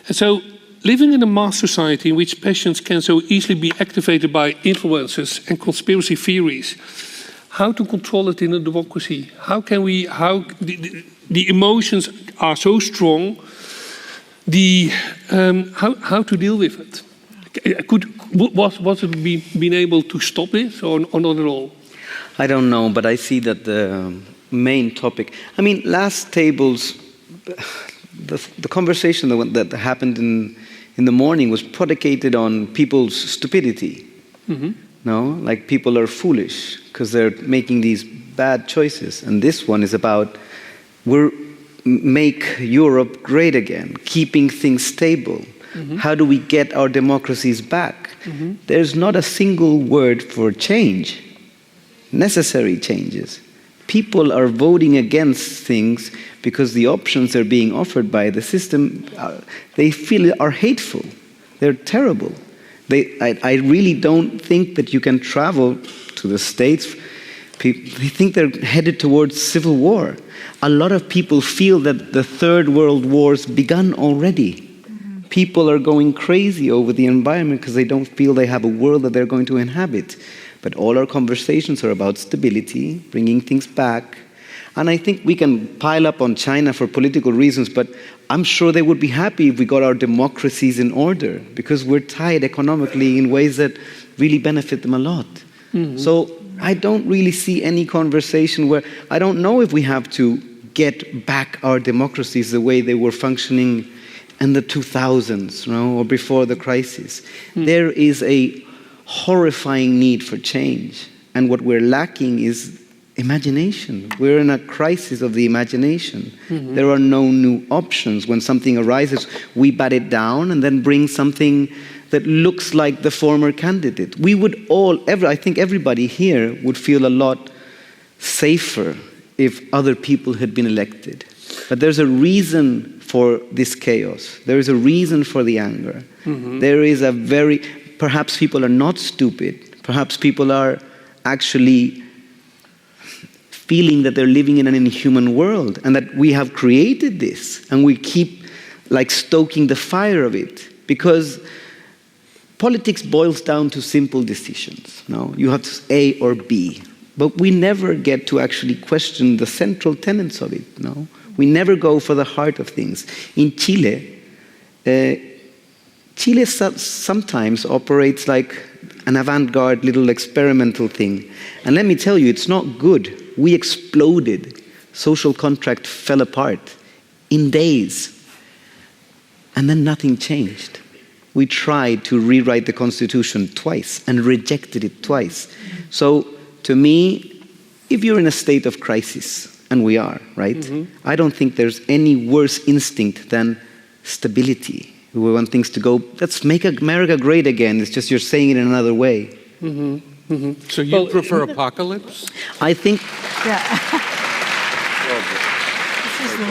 And so, living in a mass society in which passions can so easily be activated by influences and conspiracy theories, how to control it in a democracy? How can we? How the emotions are so strong. How to deal with it? Was it been able to stop this or not at all? I don't know, but I see that the main topic. I mean, last tables, the conversation that happened in the morning was predicated on people's stupidity. Mm-hmm. No, like people are foolish because they're making these bad choices, and this one is about make Europe great again, keeping things stable. Mm-hmm. How do we get our democracies back? Mm-hmm. There's not a single word for change, necessary changes. People are voting against things because the options they're being offered by the system, they feel are hateful. They're terrible. I really don't think that you can travel to the States. They think they're headed towards civil war. A lot of people feel that the Third World War's begun already. Mm-hmm. People are going crazy over the environment because they don't feel they have a world that they're going to inhabit. But all our conversations are about stability, bringing things back. And I think we can pile up on China for political reasons, but I'm sure they would be happy if we got our democracies in order, because we're tied economically in ways that really benefit them a lot. Mm-hmm. So I don't really see any conversation where, I don't know if we have to get back our democracies the way they were functioning in the 2000s, or before the crisis. Mm-hmm. There is a horrifying need for change. And what we're lacking is imagination. We're in a crisis of the imagination. Mm-hmm. There are no new options. When something arises, we bat it down and then bring something that looks like the former candidate. We would I think everybody here would feel a lot safer if other people had been elected. But there's a reason for this chaos. There is a reason for the anger. Mm-hmm. There is perhaps people are not stupid. Perhaps people are actually feeling that they're living in an inhuman world and that we have created this and we keep stoking the fire of it, because politics boils down to simple decisions. No, you have A or B, but we never get to actually question the central tenets of it. No, we never go for the heart of things. In Chile, Chile sometimes operates like an avant-garde little experimental thing. And let me tell you, it's not good. We exploded. Social contract fell apart in days. And then nothing changed. We tried to rewrite the constitution twice and rejected it twice. So to me, if you're in a state of crisis, and we are, right? Mm-hmm. I don't think there's any worse instinct than stability. We want things to go, let's make America great again. It's just you're saying it in another way. Mm-hmm. Mm-hmm. So you prefer apocalypse? I think... Yeah.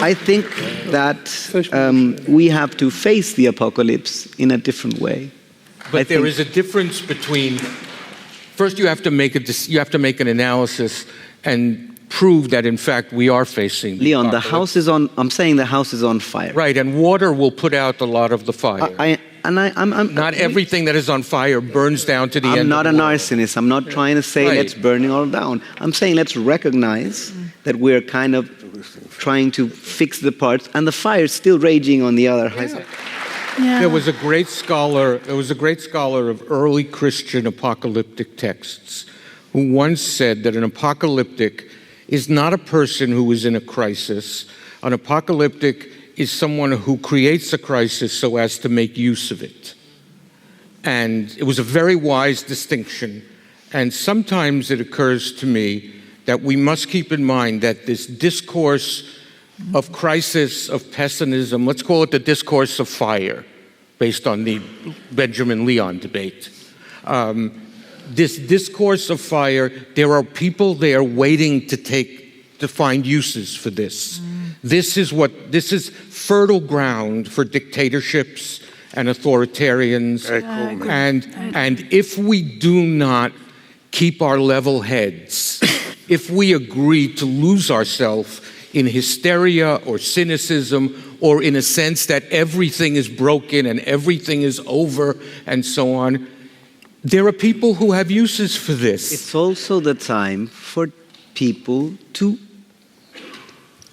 I think that we have to face the apocalypse in a different way. But there is a difference between... First, you have to make an analysis and prove that, in fact, we are facing the Leon, apocalypse. the house is on... I'm saying the house is on fire. Right, and water will put out a lot of the fire. I'm not everything that is on fire burns down to the end. I'm not an arsonist. I'm not trying to say let's burn it all down. I'm saying let's recognize that we're kind of trying to fix the parts, and the fire is still raging on the other side. Yeah. There was a great scholar of early Christian apocalyptic texts who once said that an apocalyptic is not a person who is in a crisis. An apocalyptic is someone who creates a crisis so as to make use of it. And it was a very wise distinction. And sometimes it occurs to me that we must keep in mind that this discourse of crisis, of pessimism, let's call it the discourse of fire, based on the Benjamin Leon debate. This discourse of fire, there are people there waiting to find uses for this. This is fertile ground for dictatorships and authoritarians. And if we do not keep our level heads, if we agree to lose ourselves in hysteria or cynicism or in a sense that everything is broken and everything is over and so on. There are people who have uses for this. It's also the time for people to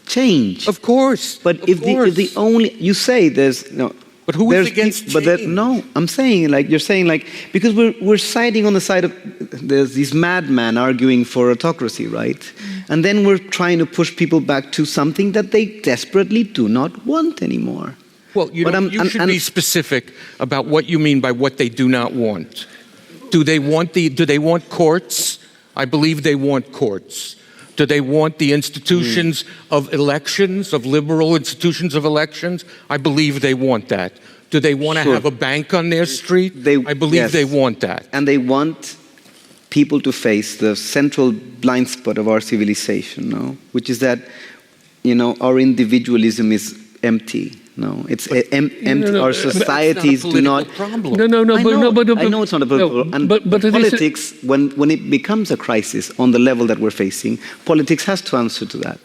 change. Of course. But if the only, you say there's, no. But who is against change? No, I'm saying, like, you're saying, like, because we're siding on the side of, there's these madmen arguing for autocracy, right? And then we're trying to push people back to something that they desperately do not want anymore. Well, you should be specific about what you mean by what they do not want. Do they want courts? I believe they want courts. Do they want the institutions of elections, of liberal institutions of elections? I believe they want that. Do they want to have a bank on their street? I believe they want that. And they want people to face the central blind spot of our civilization, no? Which is that, our individualism is empty. No, it's empty. Our societies do not. Problem. No. I know it's not a political problem. But politics, when it becomes a crisis on the level that we're facing, politics has to answer to that.